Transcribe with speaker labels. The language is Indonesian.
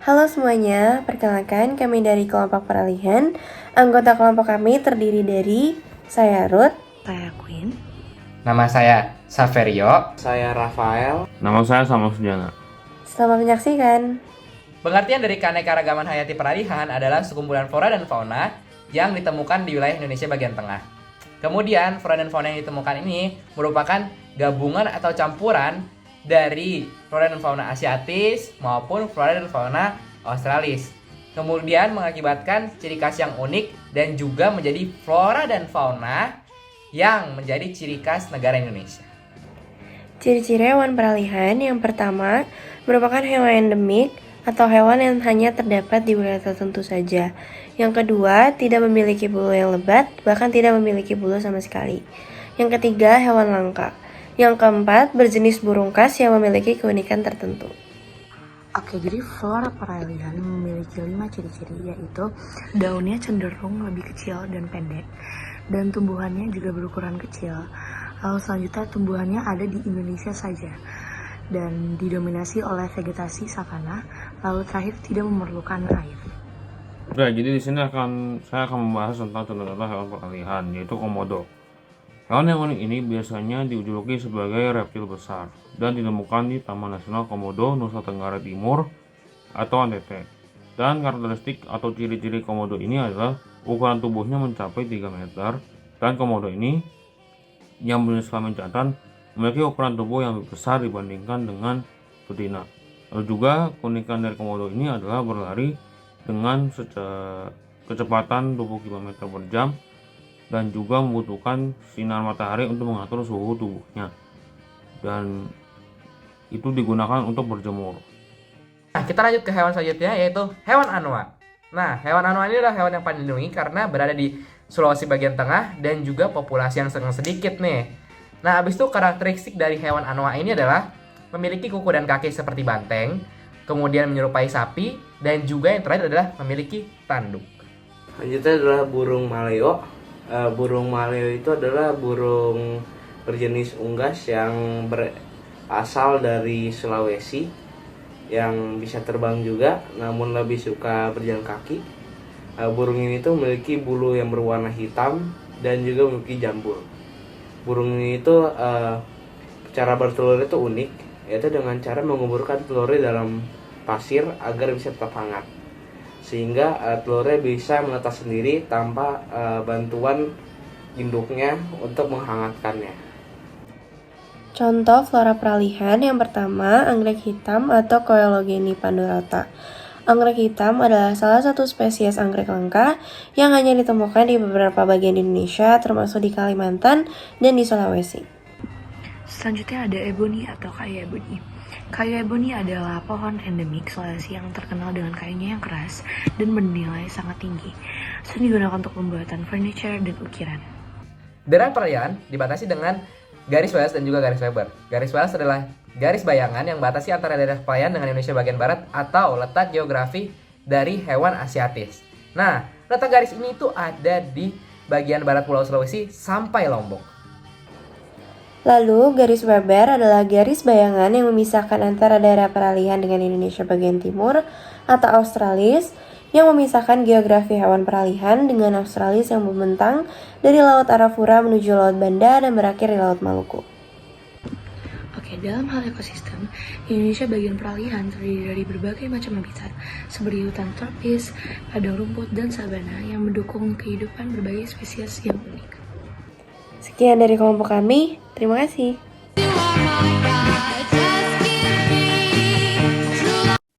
Speaker 1: Halo semuanya, perkenalkan kami dari kelompok peralihan. Anggota kelompok kami terdiri dari saya Ruth,
Speaker 2: Saya Queen.
Speaker 3: Nama saya Saverio.
Speaker 4: Saya Rafael.
Speaker 5: Nama saya Sama Sujana.
Speaker 1: Selamat menyaksikan.
Speaker 3: Pengertian dari keanekaragaman hayati peralihan adalah sekumpulan flora dan fauna yang ditemukan di wilayah Indonesia bagian tengah. Kemudian, flora dan fauna yang ditemukan ini merupakan gabungan atau campuran dari flora dan fauna asiatis maupun flora dan fauna australis. Kemudian mengakibatkan ciri khas yang unik dan juga menjadi flora dan fauna yang menjadi ciri khas negara Indonesia.
Speaker 1: Ciri-ciri hewan peralihan yang pertama merupakan hewan endemik atau hewan yang hanya terdapat di wilayah tertentu saja. Yang kedua, tidak memiliki bulu yang lebat, bahkan tidak memiliki bulu sama sekali. Yang ketiga, hewan langka. Yang keempat, berjenis burung khas yang memiliki keunikan tertentu.
Speaker 2: Oke, jadi flora peralihan memiliki 5 ciri-ciri, yaitu daunnya cenderung lebih kecil dan pendek, dan tumbuhannya juga berukuran kecil. Lalu selanjutnya tumbuhannya ada di Indonesia saja dan didominasi oleh vegetasi savana. Lalu terakhir tidak memerlukan air.
Speaker 5: Oke, jadi di sini saya akan membahas tentang contoh-contoh hewan peralihan, yaitu komodo. Hewan yang unik ini biasanya dijuluki sebagai reptil besar dan ditemukan di Taman Nasional Komodo, Nusa Tenggara Timur atau NTT. Dan karakteristik atau ciri-ciri komodo ini adalah ukuran tubuhnya mencapai 3 meter dan komodo ini yang berjenis kelamin jantan memiliki ukuran tubuh yang lebih besar dibandingkan dengan betina. Lalu juga keunikan dari komodo ini adalah berlari dengan kecepatan 20 km per jam dan juga membutuhkan sinar matahari untuk mengatur suhu tubuhnya, dan itu digunakan untuk berjemur.
Speaker 3: Nah, kita lanjut ke hewan selanjutnya, yaitu hewan anua. Nah, hewan anua ini adalah hewan yang paling dilindungi karena berada di Sulawesi bagian tengah dan juga populasi yang sangat sedikit nih. Nah, habis itu karakteristik dari hewan anua ini adalah memiliki kuku dan kaki seperti banteng, kemudian menyerupai sapi, dan juga yang terakhir adalah memiliki tanduk.
Speaker 4: Selanjutnya adalah burung maleo. Burung maleo itu adalah burung berjenis unggas yang berasal dari Sulawesi, yang bisa terbang juga namun lebih suka berjalan kaki. Burung ini tuh memiliki bulu yang berwarna hitam dan juga memiliki jambul. Burung ini itu cara bertelur itu unik, yaitu dengan cara menguburkan telurnya dalam pasir agar bisa tetap hangat, sehingga telurnya bisa menetas sendiri tanpa bantuan induknya untuk menghangatkannya.
Speaker 1: Contoh flora peralihan yang pertama, anggrek hitam atau Coelogeni pandurata. Anggrek hitam adalah salah satu spesies anggrek langka yang hanya ditemukan di beberapa bagian Indonesia, termasuk di Kalimantan dan di Sulawesi.
Speaker 2: Selanjutnya ada ebony atau kayu ebony. Kayu ebony adalah pohon endemik Sulawesi yang terkenal dengan kayunya yang keras dan bernilai sangat tinggi. Sering digunakan untuk pembuatan furniture dan ukiran.
Speaker 3: Daerah peralihan dibatasi dengan garis Wallace dan juga garis Weber. Garis Wallace adalah garis bayangan yang membatasi antara daerah peralihan dengan Indonesia bagian barat atau letak geografi dari hewan asiatis. Nah, letak garis ini tuh ada di bagian barat Pulau Sulawesi sampai Lombok.
Speaker 1: Lalu, garis Weber adalah garis bayangan yang memisahkan antara daerah peralihan dengan Indonesia bagian timur atau Australis, yang memisahkan geografi hewan peralihan dengan Australis yang membentang dari Laut Arafura menuju Laut Banda dan berakhir di Laut Maluku.
Speaker 2: Oke, dalam hal ekosistem, Indonesia bagian peralihan terdiri dari berbagai macam habitat seperti hutan tropis, padang rumput, dan sabana yang mendukung kehidupan berbagai spesies yang unik.
Speaker 1: Sekian dari kelompok kami, terima kasih.
Speaker 6: You are my pride.